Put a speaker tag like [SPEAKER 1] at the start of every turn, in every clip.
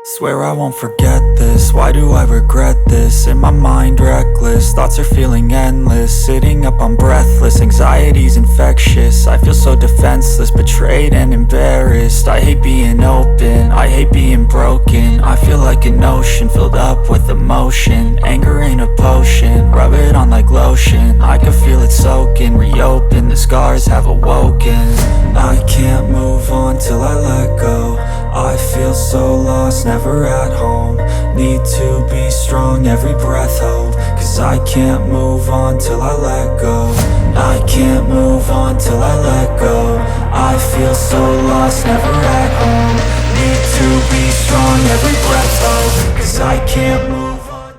[SPEAKER 1] Swear I won't forget this, why do I regret this? In my mind reckless, thoughts are feeling endless. Sitting up I'm breathless, anxiety's infectious. I feel so defenseless, betrayed and embarrassed. I hate being open, I hate being broken. I feel like an ocean filled up with emotion. Anger ain't a potion, rub it on like lotion. I can feel it soaking, reopen, the scars have awoken. I can't move on till I let go. I feel so lost, never at home. Need to be strong, every breath hold. Cause I can't move on till I let go. I can't move on till I let go. I feel so lost, never at home. Need to be strong, every breath hold. Cause I can't move on.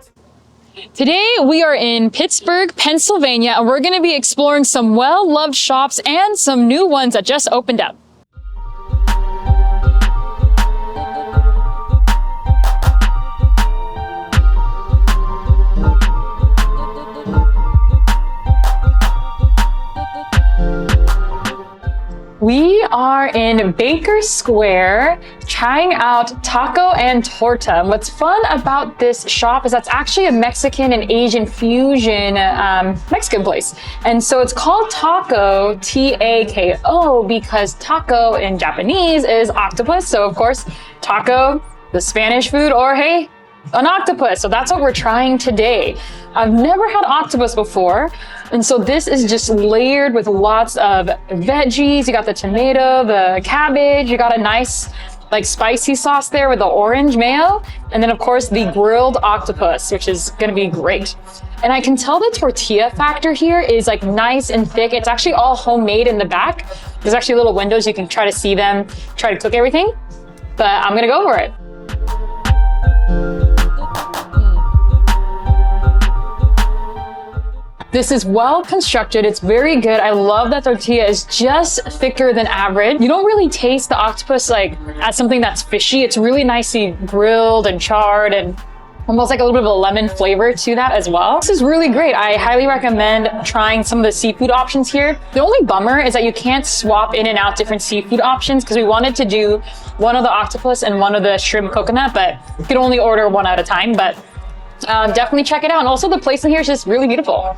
[SPEAKER 2] Today we are in Pittsburgh, Pennsylvania, and we're going to be exploring some well-loved shops and some new ones that just opened up. We are in Baker Square trying out Tako and Torta. And what's fun about this shop is that's actually a Mexican and Asian fusion Mexican place. And so it's called Tako, T-A-K-O, because taco in Japanese is octopus. So of course, taco, the Spanish food, or hey, an octopus. So that's what we're trying today. I've never had octopus before. And so this is just layered with lots of veggies. You got the tomato, the cabbage, you got a nice like spicy sauce there with the orange mayo. And then of course the grilled octopus, which is gonna be great. And I can tell the tortilla factor here is like nice and thick. It's actually all homemade in the back. There's actually little windows you can try to see them, try to cook everything. But I'm gonna go for it. This is well constructed, it's very good. I love that tortilla is just thicker than average. You don't really taste the octopus like as something that's fishy. It's really nicely grilled and charred and almost like a little bit of a lemon flavor to that as well. This is really great. I highly recommend trying some of the seafood options here. The only bummer is that you can't swap in and out different seafood options because we wanted to do one of the octopus and one of the shrimp coconut, but you can only order one at a time, but definitely check it out. And also the place in here is just really beautiful.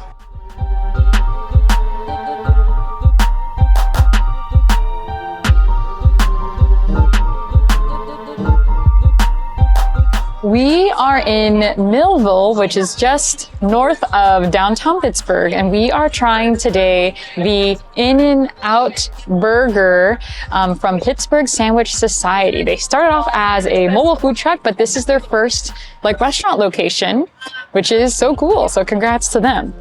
[SPEAKER 2] We are in Millville, which is just north of downtown Pittsburgh, and we are trying today the N Aht burger from Pittsburgh Sandwich Society. They started off as a mobile food truck, but this is their first like restaurant location, which is so cool. So congrats to them.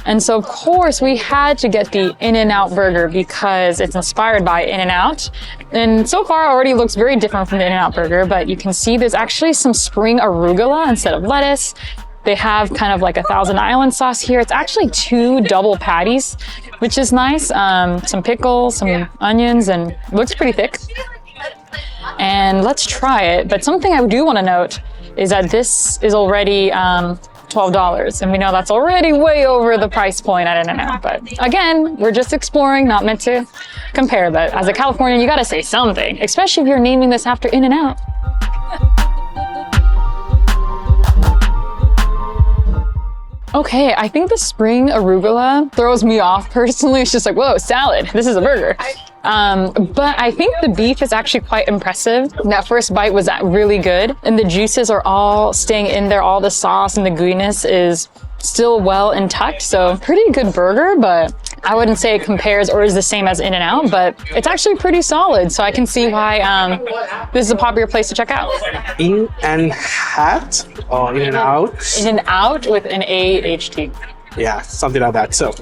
[SPEAKER 2] And so of course we had to get the N Aht burger because it's inspired by In N Out. And so far it already looks very different from the In N Out burger, but you can see there's actually some spring arugula instead of lettuce. They have kind of like a Thousand Island sauce here. It's actually 2 double patties, which is nice. Some pickles, some onions, and it looks pretty thick. And let's try it. But something I do want to note is that this is already $12, and we know that's already way over the price point at In N Out. But again, we're just exploring, not meant to compare. But as a Californian, you gotta say something, especially if you're naming this after In N Out. Okay, I think the spring arugula throws me off personally. It's just like, whoa, salad, this is a burger. But I think the beef is actually quite impressive. That first bite was really good, and the juices are all staying in there. All the sauce and the gooiness is still well intact. So pretty good burger, but I wouldn't say it compares or is the same as In N Out, but it's actually pretty solid. So I can see why this is a popular place to check out.
[SPEAKER 3] In N Aht or In N Out?
[SPEAKER 2] In N Out with an A-H-T.
[SPEAKER 3] Yeah, something like that. So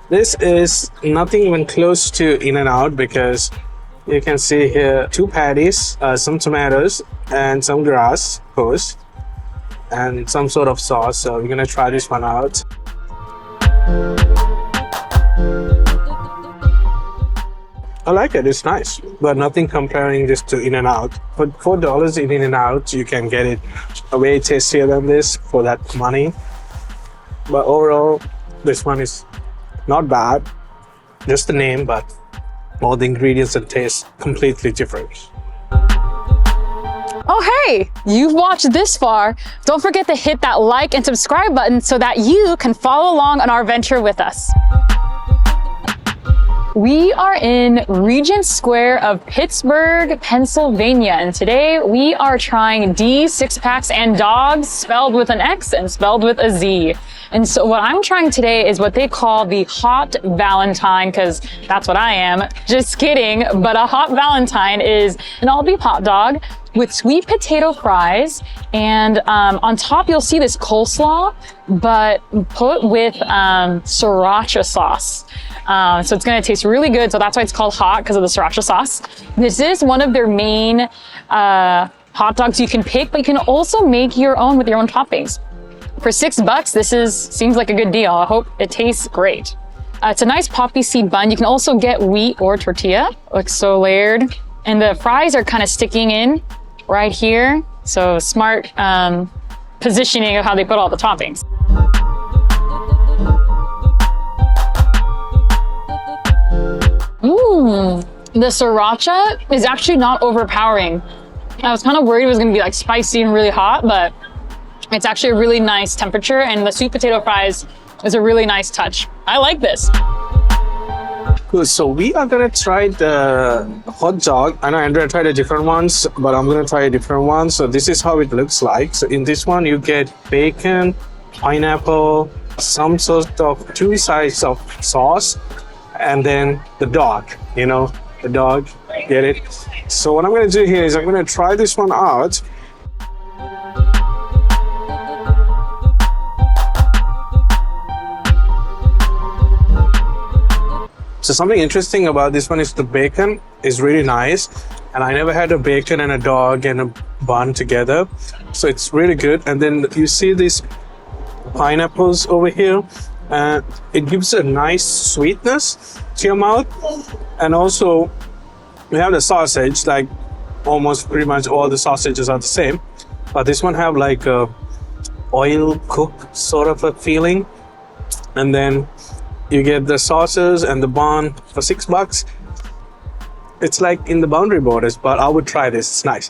[SPEAKER 3] this is nothing even close to In N Out because you can see here 2 patties, some tomatoes, and some grass, of course, and some sort of sauce. So we're gonna try this one out. I like it, it's nice, but nothing comparing this to In N Out. For $4 in In N Out, you can get it way tastier than this for that money. But overall, this one is not bad, just the name, but all the ingredients and taste completely different.
[SPEAKER 2] Oh, hey, you've watched this far. Don't forget to hit that like and subscribe button so that you can follow along on our venture with us. We are in Regent Square of Pittsburgh, Pennsylvania, and today we are trying Six Packs and Dogz, spelled with an X and spelled with a Z. And so what I'm trying today is what they call the hot Valentine, because that's what I am. Just kidding, but a hot Valentine is an all-beef hot dog with sweet potato fries, and on top you'll see this coleslaw, but put with sriracha sauce. So it's gonna taste really good, so that's why it's called hot, because of the sriracha sauce. This is one of their main hot dogs you can pick, but you can also make your own with your own toppings. For $6, this seems like a good deal. I hope it tastes great. It's a nice poppy seed bun. You can also get wheat or tortilla. Looks so layered. And the fries are kind of sticking in right here. So smart positioning of how they put all the toppings. The sriracha is actually not overpowering. I was kind of worried it was gonna be like spicy and really hot, but it's actually a really nice temperature, and the sweet potato fries is a really nice touch. I like this.
[SPEAKER 3] Cool, so we are gonna try the hot dog. I know Andrea tried the different ones, but I'm gonna try a different one. So this is how it looks like. So in this one, you get bacon, pineapple, some sort of two sides of sauce, and then the dog, you know, the dog, get it? So what I'm gonna do here is I'm gonna try this one out. So something interesting about this one is the bacon is really nice, and I never had a bacon and a dog and a bun together, so it's really good. And then you see these pineapples over here, and it gives a nice sweetness to your mouth. And also we have the sausage, like almost pretty much all the sausages are the same, but this one have like a oil cooked sort of a feeling. And then you get the sauces and the bun for $6. It's like in the Boundary Borders, but I would try this. It's nice.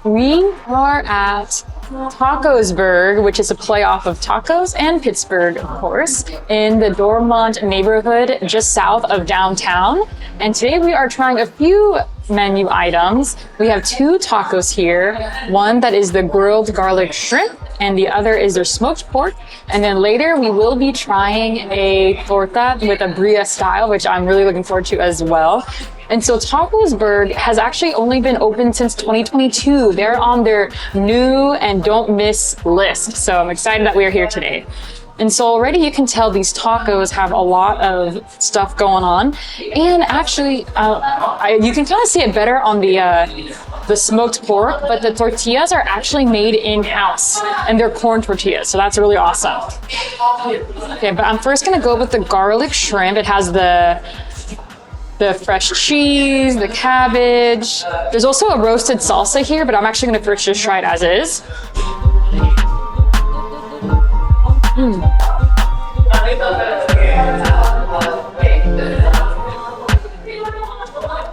[SPEAKER 2] We are at Tacosburgh, which is a playoff of tacos and Pittsburgh, of course, in the Dormont neighborhood just south of downtown. And today we are trying a few menu items. We have two tacos here. One that is the grilled garlic shrimp, and the other is their smoked pork. And then later we will be trying a torta with a birria style, which I'm really looking forward to as well. And so Tacosburgh has actually only been open since 2022. They're on their new and don't miss list. So I'm excited that we are here today. And so already you can tell these tacos have a lot of stuff going on. And actually, you can kind of see it better on the smoked pork, but the tortillas are actually made in-house, and they're corn tortillas. So that's really awesome. Okay, but I'm first gonna go with the garlic shrimp. It has the fresh cheese, the cabbage. There's also a roasted salsa here, but I'm actually gonna first just try it as is.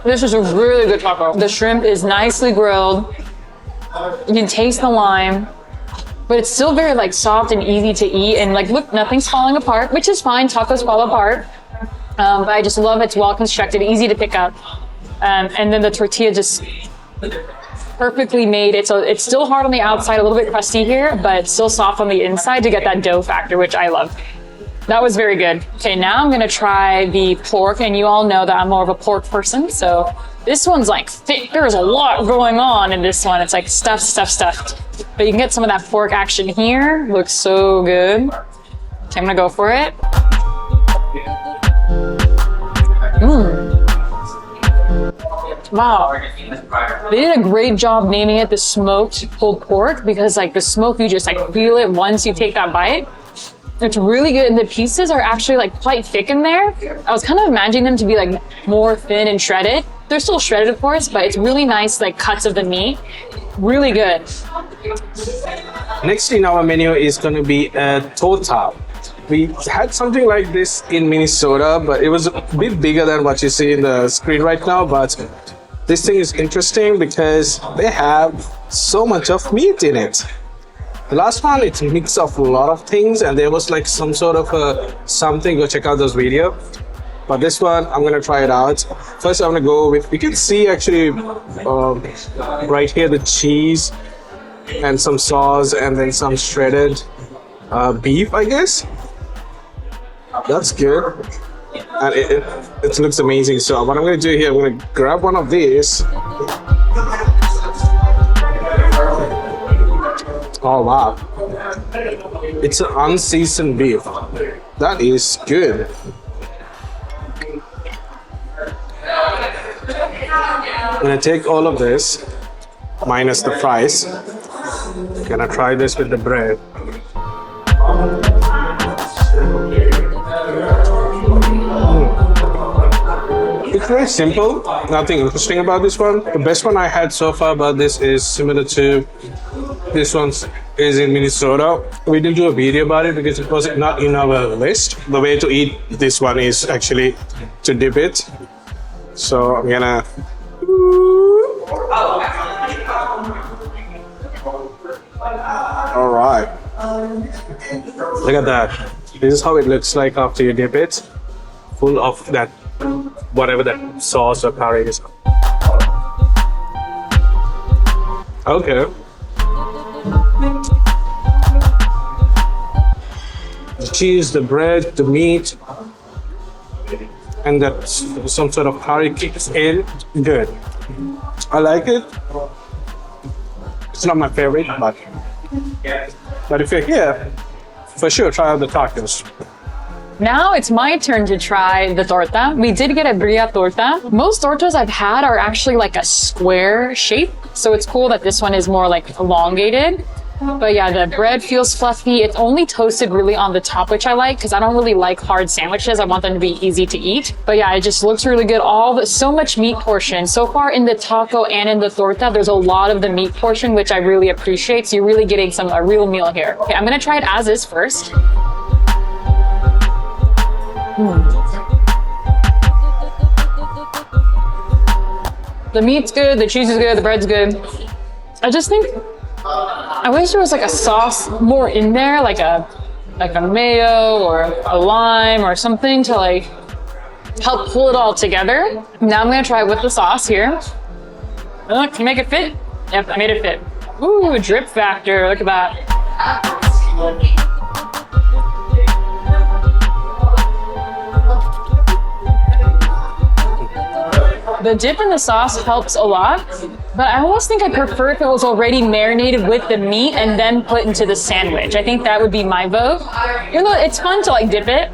[SPEAKER 2] This is a really good taco. The shrimp is nicely grilled. You can taste the lime, but it's still very like soft and easy to eat. And like, look, nothing's falling apart, which is fine. Tacos fall apart. But I just love it's well constructed, easy to pick up. And then the tortilla just perfectly made. It's still hard on the outside, a little bit crusty here, but still soft on the inside to get that dough factor, which I love. That was very good. Okay, now I'm gonna try the pork, and you all know that I'm more of a pork person, so this one's like thick. There's a lot going on in this one. It's like stuffed. But you can get some of that pork action here. Looks so good. Okay, I'm gonna go for it. Wow, they did a great job naming it the smoked pulled pork, because like the smoke, you just like feel it once you take that bite. It's really good, and the pieces are actually like quite thick in there. I was kind of imagining them to be like more thin and shredded, They're still shredded, of course, but it's really nice, like cuts of the meat. Really good.
[SPEAKER 3] Next in our menu is going to be a torta. We had something like this in Minnesota, but it was a bit bigger than what you see in the screen right now. But this thing is interesting because they have so much of meat in it. The last one, it's a mix of a lot of things, and there was like some sort of something. Go check out those videos. But this one, I'm gonna try it out. First, I'm gonna go with. You can see actually right here the cheese and some sauce, and then some shredded beef, I guess. That's good, and it looks amazing. So what I'm gonna do here, I'm gonna grab one of these. Oh wow, it's an unseasoned beef. That is good. I'm gonna take all of this, minus the fries. Gonna try this with the bread. It's very simple, nothing interesting about this one. The best one I had so far about this is similar to this one is in Minnesota. We didn't do a video about it because it was not in our list. The way to eat this one is actually to dip it. So I'm gonna. All right. Look at that. This is how it looks like after you dip it. Full of that, whatever that sauce or curry is. Okay. The cheese, the bread, the meat, and that some sort of curry kicks in. Good. I like it. It's not my favorite, but if you're here, for sure try out the tacos.
[SPEAKER 2] Now it's my turn to try the torta. We did get a Birria Torta. Most tortas I've had are actually like a square shape, so it's cool that this one is more like elongated. But yeah, the bread feels fluffy. It's only toasted really on the top, which I like because I don't really like hard sandwiches. I want them to be easy to eat. But yeah, it just looks really good. So much meat portion. So far in the taco and in the torta, there's a lot of the meat portion, which I really appreciate. So you're really getting a real meal here. Okay, I'm gonna try it as is first. The meat's good, the cheese is good, the bread's good. I just think I wish there was like a sauce more in there, like a mayo or a lime or something to like help pull it all together. Now I'm gonna try it with the sauce here. Can you make it fit? Yep, I made it fit. Ooh, drip factor, look at that. The dip in the sauce helps a lot, but I almost think I prefer if it was already marinated with the meat and then put into the sandwich. I think that would be my vote. Even though it's fun to like dip it,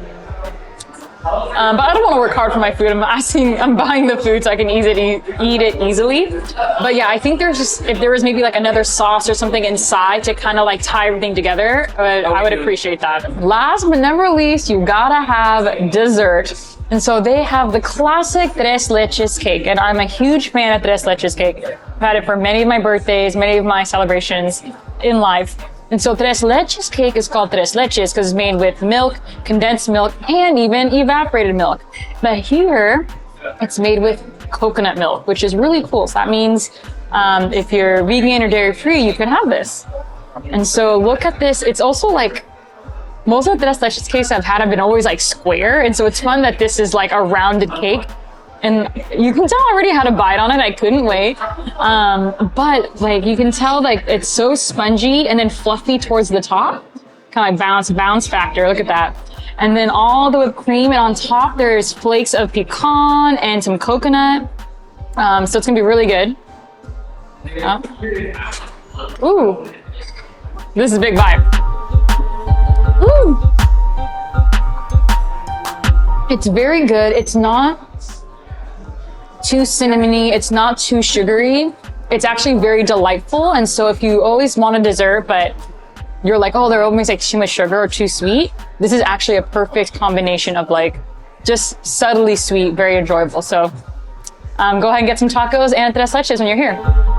[SPEAKER 2] but I don't want to work hard for my food. I'm buying the food so I can eat it easily. But yeah, I think if there was maybe like another sauce or something inside to kind of like tie everything together, I would appreciate that. Last but never least, you gotta have dessert. And so they have the classic Tres Leches cake, and I'm a huge fan of Tres Leches cake. I've had it for many of my birthdays, many of my celebrations in life. And so Tres Leches cake is called Tres Leches because it's made with milk, condensed milk, and even evaporated milk. But here, it's made with coconut milk, which is really cool. So that means if you're vegan or dairy-free, you can have this. And so look at this. It's also like, most of the Tres Leches cakes I've had have been always like square, and so it's fun that this is like a rounded cake. And you can tell I already had a bite on it, I couldn't wait. But like you can tell like it's so spongy and then fluffy towards the top. Kind of like bounce factor, look at that. And then all the whipped cream, and on top there's flakes of pecan and some coconut. So it's gonna be really good. Ooh, this is a big bite. Ooh. It's very good. It's not too cinnamony. It's not too sugary. It's actually very delightful. And so if you always want a dessert, but you're like, oh, they're almost like too much sugar or too sweet, this is actually a perfect combination of like just subtly sweet, very enjoyable. So Go ahead and get some tacos and tres leches when you're here.